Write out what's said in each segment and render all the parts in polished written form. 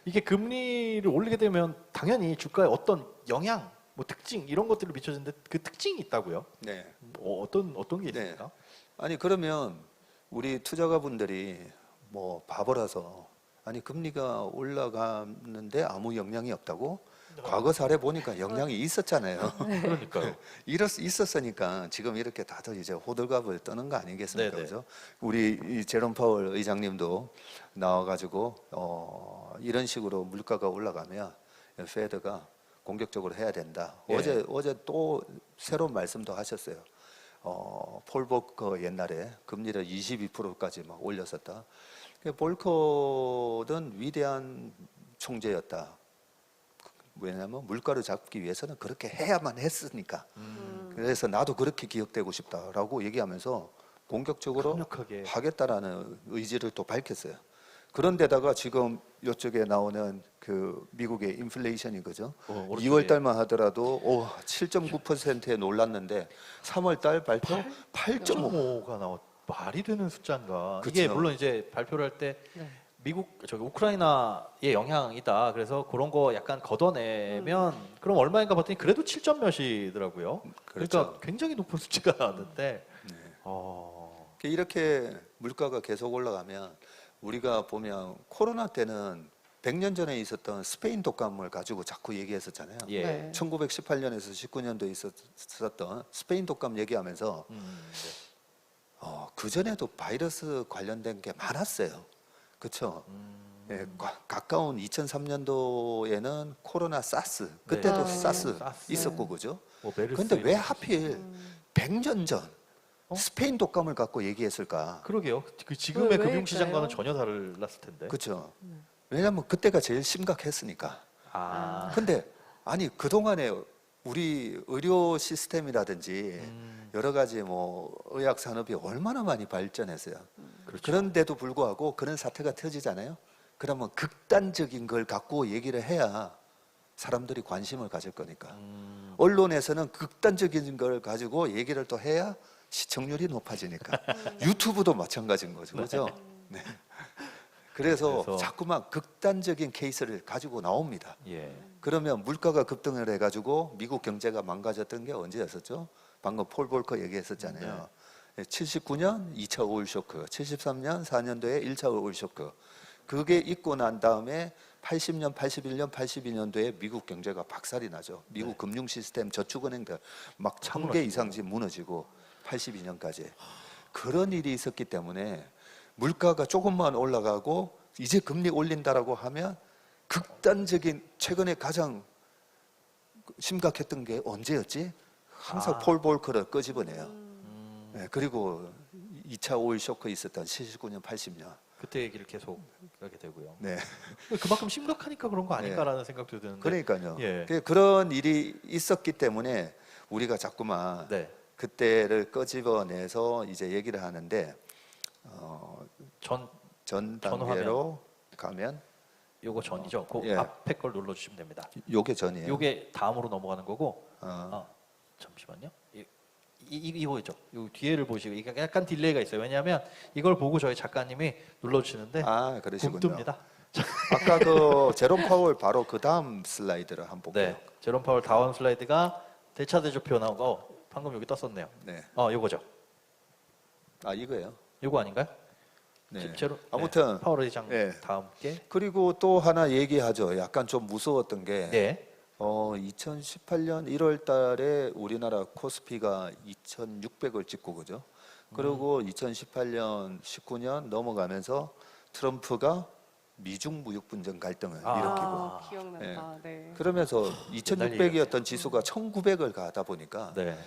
이게 금리를 올리게 되면 당연히 주가에 어떤 영향, 뭐 특징 이런 것들을 미쳐지는데 그 특징이 있다고요? 네. 어떤 게 네. 있습니까? 아니 그러면 우리 투자가분들이 뭐 바보라서 아니 금리가 올라가는데 아무 영향이 없다고? 과거 사례 보니까 영향이 있었잖아요. 그러니까요. 있었으니까 지금 이렇게 다들 이제 호들갑을 떠는 거 아니겠습니까? 네네. 그죠? 우리 이 제롬 파월 의장님도 나와가지고 이런 식으로 물가가 올라가면 페드가 공격적으로 해야 된다. 예. 어제 또 새로운 말씀도 하셨어요. 폴 볼커 옛날에 금리를 22%까지 막 올렸었다. 볼커는 위대한 총재였다. 왜냐하면 물가를 잡기 위해서는 그렇게 해야만 했으니까. 그래서 나도 그렇게 기억되고 싶다라고 얘기하면서 공격적으로 강력하게. 하겠다라는 의지를 또 밝혔어요. 그런데다가 지금 이쪽에 나오는 그 미국의 인플레이션이 그죠? 오른쪽에. 2월 달만 하더라도 7.9%에 놀랐는데 3월 달 발표 8.5. 8.5가 나왔 말이 되는 숫자인가? 그쵸. 이게 물론 이제 발표를 할 때 미국 우크라이나의 영향이다. 그래서 그런 거 약간 걷어내면 그럼 얼마인가 봤더니 그래도 7점 몇이더라고요. 그렇죠. 그러니까 굉장히 높은 수치가 나왔는데 이렇게 물가가 계속 올라가면 우리가 보면 코로나 때는 100년 전에 있었던 스페인 독감을 가지고 자꾸 얘기했었잖아요. 예. 네. 1918년에서 19년도에 있었던 스페인 독감 얘기하면서 네. 그 전에도 바이러스 관련된 게 많았어요. 그렇죠? 예, 가까운 2003년도에는 코로나 사스 그때도 네. 사스 사스. 있었고 그죠? 뭐 메르스 근데 왜 이런 하필 100년 전 스페인 독감을 갖고 얘기했을까? 그러게요. 그 지금의 왜 금융시장과는 그럴까요? 전혀 달랐을 텐데. 그렇죠. 왜냐하면 그때가 제일 심각했으니까. 아. 근데 아니 그동안에 우리 의료 시스템이라든지 여러 가지 뭐 의학 산업이 얼마나 많이 발전했어요. 그렇죠. 그런데도 불구하고 그런 사태가 터지잖아요. 그러면 극단적인 걸 갖고 얘기를 해야 사람들이 관심을 가질 거니까. 언론에서는 극단적인 걸 가지고 얘기를 또 해야 시청률이 높아지니까. 유튜브도 마찬가지인 거죠. 그렇죠? 네. 그래서 자꾸만 극단적인 케이스를 가지고 나옵니다. 예. 그러면 물가가 급등을 해가지고 미국 경제가 망가졌던 게 언제였었죠? 방금 폴 볼커 얘기했었잖아요. 79년 2차 오일 쇼크, 73년 4년도에 1차 오일 쇼크. 그게 있고 난 다음에 80년, 81년, 82년도에 미국 경제가 박살이 나죠. 미국 금융 시스템, 저축은행들 막 1000개 이상씩 무너지고 82년까지. 그런 일이 있었기 때문에 물가가 조금만 올라가고 이제 금리 올린다라고 하면 극단적인 최근에 가장 심각했던 게 언제였지? 항상 폴 볼커를 끄집어내요. 네, 그리고 2차 오일 쇼크 있었던 79년, 80년. 그때 얘기를 계속 하게 되고요. 네. 그만큼 심각하니까 그런 거 아닌가라는 생각도 드는데. 그러니까요. 예. 그런 일이 있었기 때문에 우리가 자꾸만 네. 그때를 끄집어내서 이제 얘기를 하는데 전 전 화면. 단계로 가면 요거 전이죠. 그 예. 앞에 걸 눌러 주시면 됩니다. 요게 전이에요. 요게 다음으로 넘어가는 거고. 어. 잠시만요. 이거죠. 요 뒤에를 보시고 이게 약간 딜레이가 있어요. 왜냐하면 이걸 보고 저희 작가님이 눌러 주시는데 그러시군요. 굼뜹니다. 아까 그 제롬 파월 바로 그 다음 슬라이드를 한번 볼게요. 네. 제롬 파월 다운 슬라이드가 대차대조표 나온 거 방금 여기 떴었네요. 네. 요거죠. 이거예요. 요거 아닌가요? 네. 아무튼 파월 의장 네. 다음 게 그리고 또 하나 얘기하죠. 약간 좀 무서웠던 게 네. 2018년 1월 달에 우리나라 코스피가 2,600을 찍고 그죠? 그리고 2018년 19년 넘어가면서 트럼프가 미중 무역 분쟁 갈등을 일으키고 기억난다. 네. 그러면서 2,600이었던 지수가 1,900을 가다 보니까 네.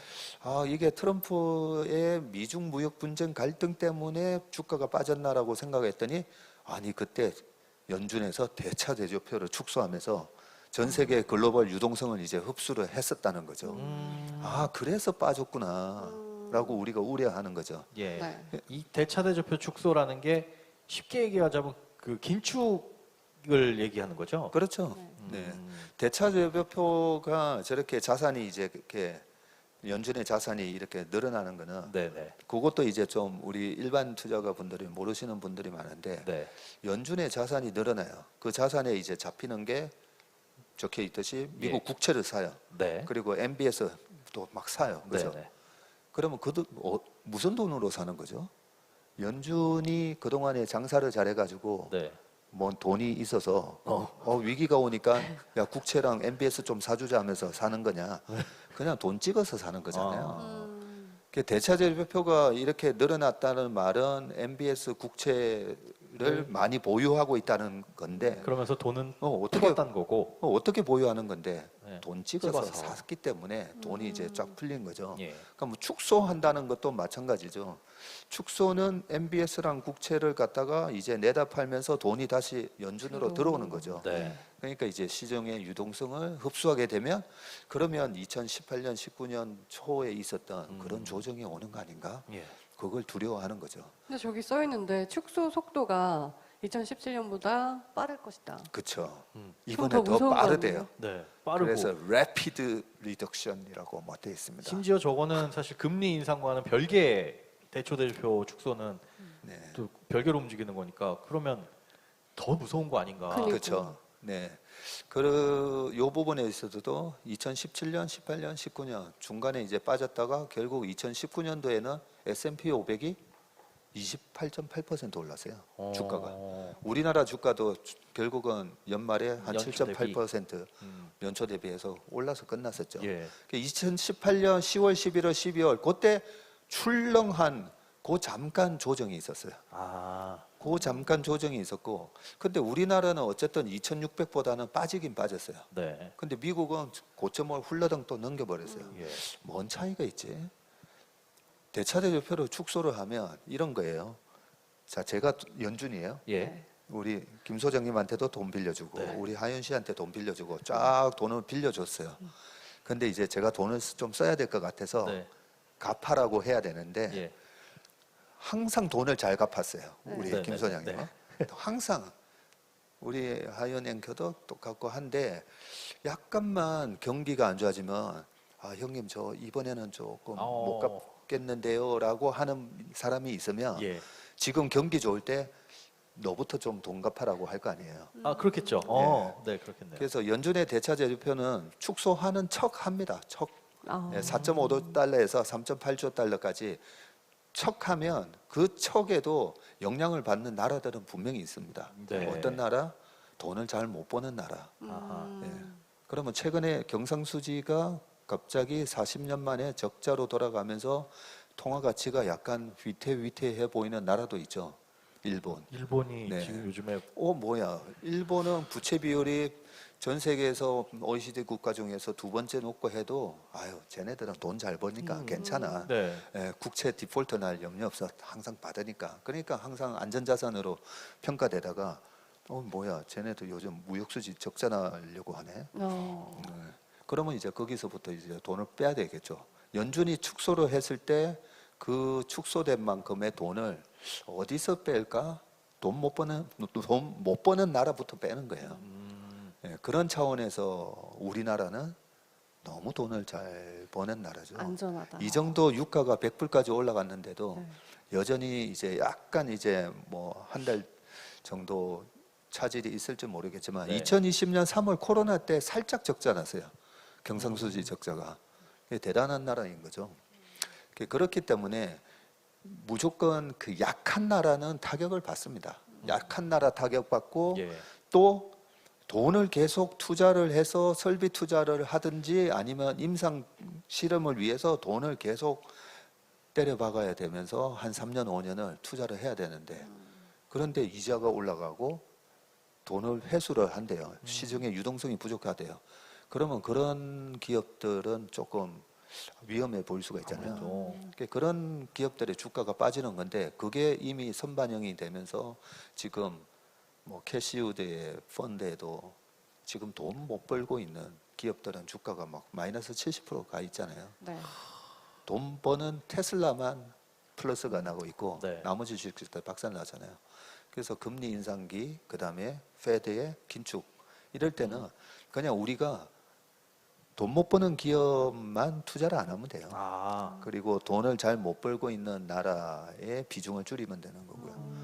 이게 트럼프의 미중 무역 분쟁 갈등 때문에 주가가 빠졌나라고 생각했더니 아니 그때 연준에서 대차대조표를 축소하면서 전 세계 글로벌 유동성을 이제 흡수를 했었다는 거죠. 그래서 빠졌구나라고 우리가 우려하는 거죠. 예. 네. 이 대차대조표 축소라는 게 쉽게 얘기하자면 그 긴축을 얘기하는 거죠. 그렇죠. 네. 대차대조표가 저렇게 자산이 이제 이렇게 연준의 자산이 이렇게 늘어나는 거는 네네. 그것도 이제 좀 우리 일반 투자가 분들이 모르시는 분들이 많은데 네. 연준의 자산이 늘어나요. 그 자산에 이제 잡히는 게 적혀 있듯이 미국 예. 국채를 사요. 네. 그리고 MBS도 막 사요. 그죠? 네네. 그러면 무슨 돈으로 사는 거죠? 연준이 그동안에 장사를 잘해가지고 네. 뭐 돈이 있어서 위기가 오니까 야 국채랑 MBS 좀 사주자 하면서 사는 거냐? 그냥 돈 찍어서 사는 거잖아요. 그 대차제표가 이렇게 늘어났다는 말은 MBS 국채를 많이 보유하고 있다는 건데 그러면서 돈은 어떻게 풀었다는 거고. 어떻게 보유하는 건데 네. 돈 찍어서 찍어서. 샀기 때문에 돈이 이제 쫙 풀린 거죠. 예. 그러니까 뭐 축소한다는 것도 마찬가지죠. 축소는 MBS랑 국채를 갖다가 이제 내다 팔면서 돈이 다시 연준으로 들어오는 거죠. 네. 그러니까 이제 시중의 유동성을 흡수하게 되면 그러면 2018년, 19년 초에 있었던 그런 조정이 오는 거 아닌가? 예. 그걸 두려워하는 거죠. 근데 저기 써 있는데 축소 속도가 2017년보다 빠를 것이다. 그렇죠. 음. 이번에 더 더 무서운 거 빠르대요. 네. 빠르고. 그래서 rapid reduction이라고 뭐 되어 있습니다. 심지어 저거는 사실 금리 인상과는 별개의 대초대표 축소는 네. 또 별개로 움직이는 거니까 그러면 더 무서운 거 아닌가. 그러니까. 그렇죠. 네. 요 부분에 있어서도 2017년, 18년, 19년 중간에 이제 빠졌다가 결국 2019년도에는 S&P 500이 28.8% 올랐어요. 주가가. 우리나라 주가도 결국은 연말에 한 연초 7.8% 연초 대비해서 올라서 끝났었죠. 예. 2018년 10월, 11월, 12월 그때 출렁한 그 잠깐 조정이 있었어요. 아. 그 잠깐 조정이 있었고, 근데 우리나라는 어쨌든 2,600보다는 빠지긴 빠졌어요. 네. 근데 미국은 고점을 훌러덩 또 넘겨버렸어요. 예. 뭔 차이가 있지? 대차대조표로 축소를 하면 이런 거예요. 자, 제가 연준이에요. 예. 우리 김 소장님한테도 돈 빌려주고, 네. 우리 하윤 씨한테 돈 빌려주고, 쫙 돈을 빌려줬어요. 근데 이제 제가 돈을 좀 써야 될 것 같아서 네. 갚아라고 해야 되는데, 예. 항상 돈을 잘 갚았어요. 우리 네, 김 네, 소장님은. 항상 우리 하윤 앵커도 똑같고 한데 약간만 경기가 안 좋아지면 아 형님 저 이번에는 조금 못 갚겠는데요라고 하는 사람이 있으면 예. 지금 경기 좋을 때 너부터 좀 돈 갚아라고 할 거 아니에요. 아 그렇겠죠. 네, 그렇겠네요. 그래서 연준의 대차제조표는 축소하는 척 합니다. 척. 아. 4.5조 달러에서 3.8조 달러까지 척하면 그 척에도 영향을 받는 나라들은 분명히 있습니다. 네. 어떤 나라? 돈을 잘 못 버는 나라. 아하. 예. 그러면 최근에 경상수지가 갑자기 40년 만에 적자로 돌아가면서 통화 가치가 약간 위태위태해 보이는 나라도 있죠. 일본. 일본이 네. 지금 요즘에 뭐야? 일본은 부채 비율이 전 세계에서 OECD 국가 중에서 두 번째 높고 해도 아유 쟤네들은 돈 잘 버니까 괜찮아. 네. 예, 국채 디폴트 날 염려 없어. 항상 받으니까. 그러니까 항상 안전자산으로 평가되다가 뭐야 쟤네들 요즘 무역수지 적자 나려고 하네. 그러면 이제 거기서부터 이제 돈을 빼야 되겠죠. 연준이 축소를 했을 때 그 축소된 만큼의 돈을 어디서 뺄까? 돈 못 버는 나라부터 빼는 거예요. 예, 그런 차원에서 우리나라는 너무 돈을 잘 버는 나라죠. 안전하다. 이 정도 유가가 100불까지 올라갔는데도 네. 여전히 이제 약간 이제 뭐 한 달 정도 차질이 있을지 모르겠지만 네. 2020년 3월 코로나 때 살짝 적자 났어요. 경상수지 적자가. 그게 대단한 나라인 거죠. 그렇기 때문에 무조건 그 약한 나라는 타격을 받습니다. 약한 나라 타격받고 예. 또 돈을 계속 투자를 해서 설비 투자를 하든지 아니면 임상 실험을 위해서 돈을 계속 때려박아야 되면서 한 3년, 5년을 투자를 해야 되는데 그런데 이자가 올라가고 돈을 회수를 한대요. 시중에 유동성이 부족하대요. 그러면 그런 기업들은 조금 위험해 보일 수가 있잖아요. 아무래도. 그런 기업들의 주가가 빠지는 건데 그게 이미 선반영이 되면서 지금 뭐 캐시우드의 펀드에도 지금 돈 못 벌고 있는 기업들은 주가가 막 마이너스 70%가 있잖아요. 네. 돈 버는 테슬라만 플러스가 나고 있고 네. 나머지 주식들 박살 나잖아요. 그래서 금리 인상기 그다음에 페드의 긴축 이럴 때는 그냥 우리가 돈 못 버는 기업만 투자를 안 하면 돼요. 아, 그리고 돈을 잘 못 벌고 있는 나라의 비중을 줄이면 되는 거고요.